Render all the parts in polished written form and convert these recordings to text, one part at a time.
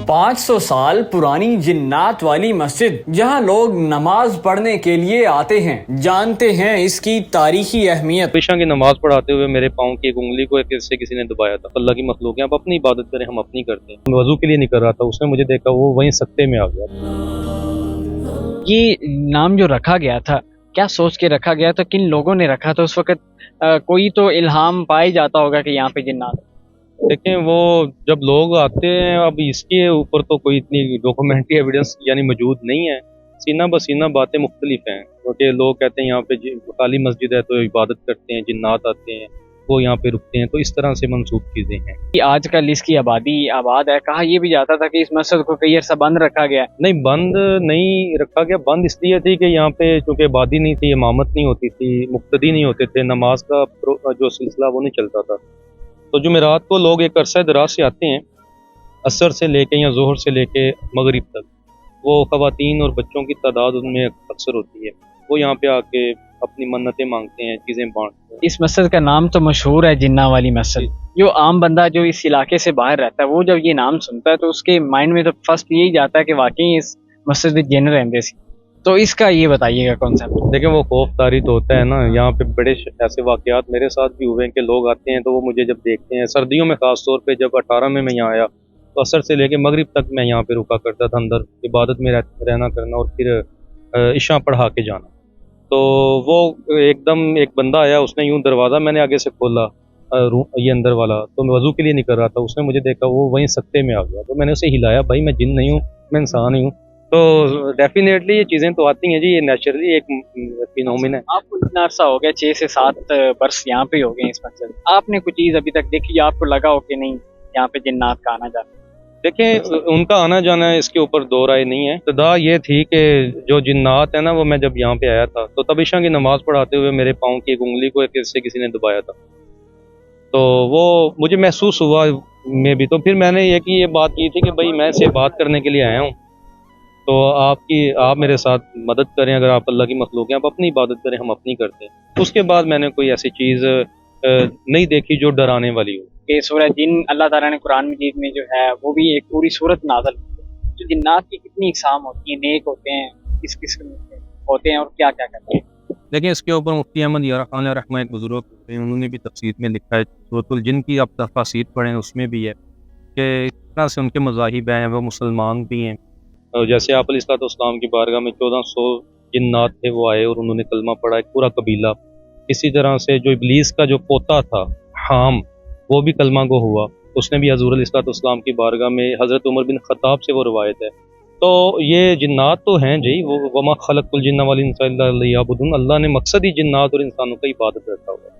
500 साल पुरानी जिन्नात वाली मस्जिद जहां लोग नमाज पढ़ने के लिए आते हैं, जानते हैं इसकी तारीखी अहमियत। पेशा की नमाज पढ़ाते हुए मेरे पाँव की एक उंगली को किसी ने दबाया था। अल्लाह की मखलूक है, आप अपनी इबादत करें, हम अपनी करते हैं। मैं वजू के लिए नहीं कर रहा था, उसने मुझे देखा, वो वहीं सकते में आ गया। ये नाम जो रखा गया था, क्या सोच के रखा गया था, किन लोगों ने रखा था उस वक्त? कोई तो इल्हाम पाया जाता होगा कि यहाँ पे जिन्नात। देखें, वो जब लोग आते हैं, अब इसके ऊपर तो कोई इतनी डॉक्यूमेंट्री एविडेंस यानी मौजूद नहीं है। सीना बसीना बातें मुख्तलिफ हैं, क्योंकि लोग कहते हैं यहाँ पे खाली मस्जिद है तो इबादत करते हैं, जिन्नात आते हैं, वो यहाँ पे रुकते हैं, तो इस तरह से मंसूब चीज़ें हैं। कि आजकल इसकी आबादी आबाद है। कहा यह भी जाता था कि इस मस्जिद को कई अरसा बंद रखा गया। नहीं, बंद नहीं रखा गया। बंद इसलिए थी कि यहाँ पे चूँकि आबादी नहीं थी, इमामत नहीं होती थी, मुक्तदी नहीं होते थे, नमाज का जो सिलसिला वो नहीं चलता था। तो जुमेरात को लोग एक अरसा दराज से आते हैं, असर से लेके या जोहर से लेके मगरिब तक। वो ख़वातीन और बच्चों की तादाद उनमें अक्सर होती है। वो यहाँ पे आके अपनी मन्नतें मांगते हैं, चीज़ें बांटते हैं। इस मस्जिद का नाम तो मशहूर है, जिन्ना वाली मस्जिद। जो आम बंदा जो इस इलाके से बाहर रहता है, वो जब ये नाम सुनता है तो उसके माइंड में तो फर्स्ट यही जाता है कि वाकई इस मस्जिद में जिन रहते सी। तो इसका ये बताइएगा कॉन्सेप्ट। देखिए, वो खौफ तारी तो होता है ना। यहाँ पे बड़े ऐसे वाक़यात मेरे साथ भी हुए हैं कि लोग आते हैं तो वो मुझे जब देखते हैं, सर्दियों में ख़ास तौर पे, जब 18 में मैं यहाँ आया तो असर से लेके मगरिब तक मैं यहाँ पे रुका करता था, अंदर इबादत में रहना करना और फिर इशा पढ़ा के जाना। तो वो एकदम एक बंदा आया, उसने यूँ दरवाज़ा मैंने आगे से खोला, ये अंदर वाला, तो मैं वज़ू के लिए नहीं कर रहा था, उसने मुझे देखा, वो वहीं सकते में आ गया। तो मैंने उसे हिलाया, भाई मैं जिन नहीं हूँ, मैं इंसान ही हूँ। तो डेफिनेटली ये चीज़ें तो आती हैं जी, ये नेचुरली एक फिनोमिना है। आपको इतना अरसा हो गया, 6 से 7 बरस यहाँ पे हो गए इस मस्जिद। आपने कोई चीज़ अभी तक देखी, आपको लगा हो कि नहीं यहाँ पे जिन्नात का आना जाना? देखें, उनका आना जाना है, इसके ऊपर दो राय नहीं है। इब्तिदा ये थी कि जो जिन्नात है ना, वो मैं जब यहाँ पे आया था तो तब इशा की नमाज पढ़ाते हुए मेरे पाँव की एक उंगली को किसी ने दबाया था। तो वो मुझे महसूस हुआ में भी। तो फिर मैंने ये बात की थी कि भाई मैं से बात करने के लिए आया हूँ, तो आप मेरे साथ मदद करें, अगर आप अल्लाह की मखलूक हैं, आप अपनी इबादत करें, हम अपनी करते हैं। उसके बाद मैंने कोई ऐसी चीज़ नहीं देखी जो डराने वाली हो। कि सूरह जिन अल्लाह ताला ने कुरान मजीद में जो है वो भी एक पूरी सूरत नाज़िल की है। जो जिन्नात की कितनी इकसाम होती हैं, नेक होते हैं, किस किस्म के होते हैं और क्या क्या करते हैं? देखिए, इसके ऊपर मुफ्ती अहमद यारा खान रहमा एक बुजुर्ग हैं, उन्होंने भी तफसीर में लिखा है। सूरतुल जिन की आप तफसीर पढ़ें, उसमें भी है कि इस तरह से उनके मज़ाहिब हैं, वो मुसलमान भी हैं। और जैसे आप अलैहिस्सलाम की बारगाह में 1400 जिन्नात थे, वो आए और उन्होंने कलमा पढ़ा, एक पूरा कबीला। इसी तरह से जो इब्लीस का जो पोता था हाम, वो भी कलमा को हुआ, उसने भी हज़ूर अलैहिस्सलाम की बारगाह में हज़रत उमर बिन ख़त्ताब से वो रवायत है। तो ये जिन्नात तो हैं जी, वो वमा खलक़तुल जिन्ना वल इंसा इल्ला लियअबुदून, अल्लाह ने मकसद ही जिन्नात और इंसानों का इबादत रखा हुआ है।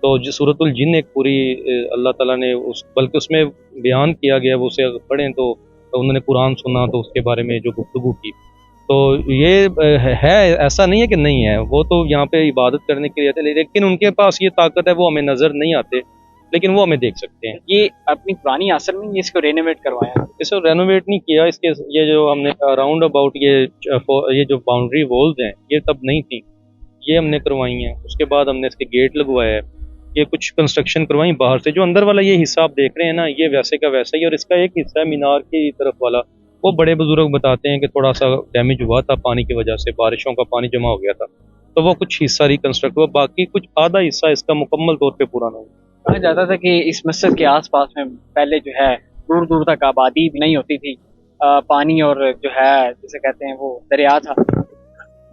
तो जो सूरतुल जिन एक पूरी अल्लाह ताला ने बल्कि उसमें बयान किया गया, वो उसे अगर पढ़ें तो उन्होंने कुरान सुना तो उसके बारे में जो गुफ्तगू की, तो ये है, ऐसा नहीं है कि नहीं है। वो तो यहाँ पे इबादत करने के लिए आते, लेकिन उनके पास ये ताकत है, वो हमें नज़र नहीं आते लेकिन वो हमें देख सकते हैं। ये अपनी पुरानी असर में इसको रेनोवेट करवाया? इसको रेनोवेट नहीं किया, इसके ये जो हमने राउंड अबाउट ये जो बाउंड्री वॉल्स हैं, ये तब नहीं थी, ये हमने करवाई हैं। उसके बाद हमने इसके गेट लगवाया है, ये कुछ कंस्ट्रक्शन करवाई बाहर से। जो अंदर वाला ये हिस्सा आप देख रहे हैं ना, ये वैसे का वैसा ही, और इसका एक हिस्सा है मीनार की तरफ वाला, वो बड़े बुजुर्ग बताते हैं कि थोड़ा सा डैमेज हुआ था पानी की वजह से, बारिशों का पानी जमा हो गया था, तो वो कुछ हिस्सा रिकंस्ट्रक्ट हुआ, बाकी कुछ आधा हिस्सा इसका मुकम्मल तौर पे पूरा नहीं हुआ। कहा जाता था कि इस मस्जिद के आसपास में पहले जो है दूर दूर तक आबादी भी नहीं होती थी, पानी और जो है जिसे कहते हैं वो दरिया था।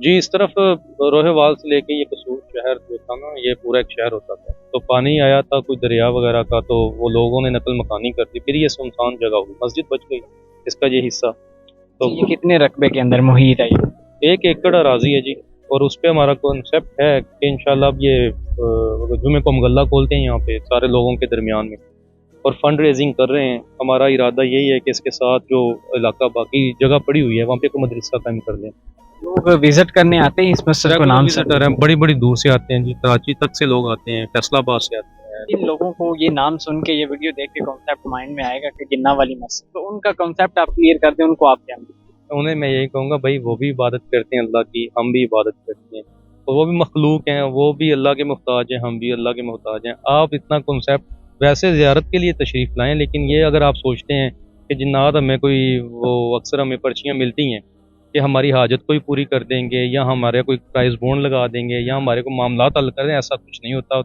जी, इस तरफ रोहेवाल से लेके ये कसूर शहर जो था ना, ये पूरा एक शहर होता था। तो पानी आया था कोई दरिया वगैरह का, तो वो लोगों ने नकल मकानी कर दी, फिर ये सुनसान जगह हुई, मस्जिद बच गई इसका ये हिस्सा। तो ये कितने रकबे के अंदर मुहित है? 1 एकड़ अराजी है जी, और उस पर हमारा कॉन्सेप्ट है कि इंशाल्लाह अब ये जुमे को हम गल्ला खोलते हैं यहाँ पे सारे लोगों के दरमियान में, और फंड रेजिंग कर रहे हैं। हमारा इरादा यही है कि इसके साथ जो इलाका बाकी जगह पड़ी हुई है, वहाँ पे कोई मदरसा कायम कर दें। लोग विजिट करने आते हैं इस मस्जिद को? नाम से बड़ी बड़ी दूर से आते हैं जी, कराची तक से लोग आते हैं, फैसलाबाद से आते हैं। इन लोगों को ये नाम सुन के, ये वीडियो देख के कॉन्सेप्ट माइंड में आएगा कि जिन्ना वाली मस्जिद, तो उनका कॉन्सेप्ट आप क्लियर कर दें, उनको आप क्या? उन्हें मैं यही कहूँगा, भाई वो भी इबादत करते हैं अल्लाह की, हम भी इबादत करते हैं, और वो भी मखलूक हैं, वो भी अल्लाह के मोहताज हैं, हम भी अल्लाह के मोहताज हैं। आप इतना कॉन्सेप्ट वैसे ज़ियारत के लिए तशरीफ़ लाएं, लेकिन ये अगर आप सोचते हैं کہ جنات ہمیں کوئی وہ اکثر ہمیں پرچیاں ملتی ہیں کہ ہماری حاجت کوئی پوری کر دیں گے یا ہمارے کوئی پرائز بونڈ لگا دیں گے یا ہمارے کو معاملات حل کر دیں، ایسا کچھ نہیں ہوتا